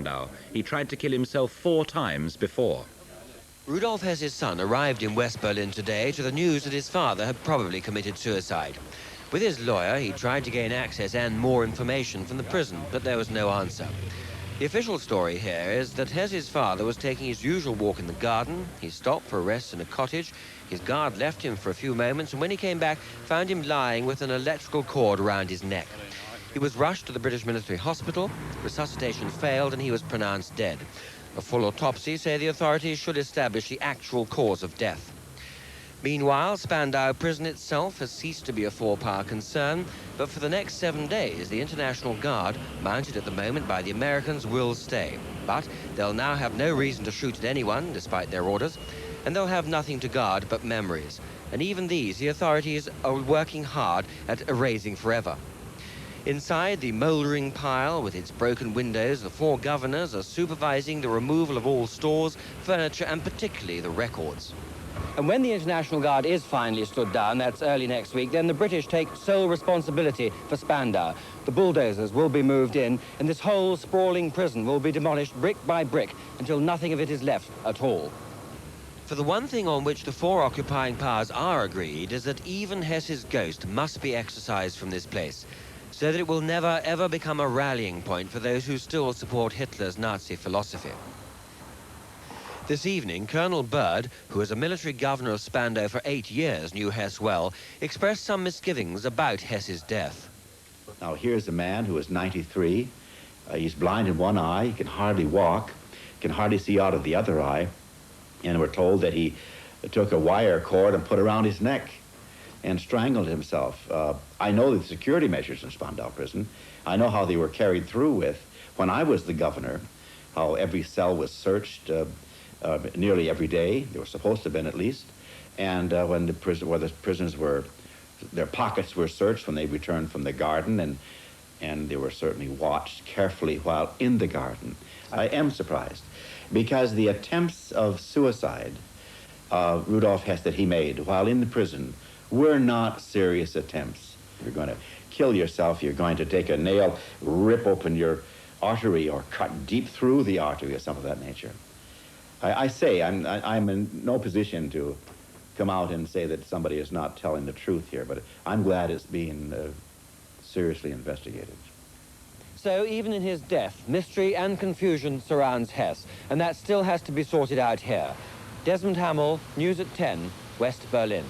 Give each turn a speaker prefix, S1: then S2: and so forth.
S1: Spandau. He tried to kill himself 4 times before.
S2: Rudolf Hess's son arrived in West Berlin today to the news that his father had probably committed suicide. With his lawyer, he tried to gain access and more information from the prison, but there was no answer. The official story here is that Hess's father was taking his usual walk in the garden. He stopped for a rest in a cottage. His guard left him for a few moments, and when he came back, found him lying with an electrical cord around his neck. He was rushed to the British military hospital. Resuscitation failed, and he was pronounced dead. A full autopsy say the authorities should establish the actual cause of death. Meanwhile, Spandau prison itself has ceased to be a four-power concern, but for the next 7 days, the International Guard, mounted at the moment by the Americans, will stay. But they'll now have no reason to shoot at anyone, despite their orders, and they'll have nothing to guard but memories. And even these, the authorities are working hard at erasing forever. Inside the mouldering pile with its broken windows, the 4 governors are supervising the removal of all stores, furniture, and particularly the records.
S3: And when the International Guard is finally stood down, that's early next week, then the British take sole responsibility for Spandau. The bulldozers will be moved in, and this whole sprawling prison will be demolished brick by brick until nothing of it is left at all.
S2: For the one thing on which the 4 occupying powers are agreed is that even Hess's ghost must be exorcised from this place, so that it will never, ever become a rallying point for those who still support Hitler's Nazi philosophy. This evening, Colonel Bird, who was a military governor of Spandau for 8 years, knew Hess well, expressed some misgivings about Hess's death.
S4: Now, here's a man who is 93. He's blind in one eye, he can hardly walk, can hardly see out of the other eye, and we're told that he took a wire cord and put around his neck and strangled himself. I know the security measures in Spandau prison. I know how they were carried through with, when I was the governor, how every cell was searched nearly every day. They were supposed to have been at least. And when the prisoners were, their pockets were searched when they returned from the garden, and they were certainly watched carefully while in the garden. I am surprised because the attempts of suicide Rudolf Hess that he made while in the prison were not serious attempts. You're going to kill yourself, you're going to take a nail, rip open your artery or cut deep through the artery or something of that nature. I say I'm in no position to come out and say that somebody is not telling the truth here, but I'm glad it's being seriously investigated.
S3: So even in his death, mystery and confusion surrounds Hess, and that still has to be sorted out here. Desmond Hamill, News at 10, West Berlin.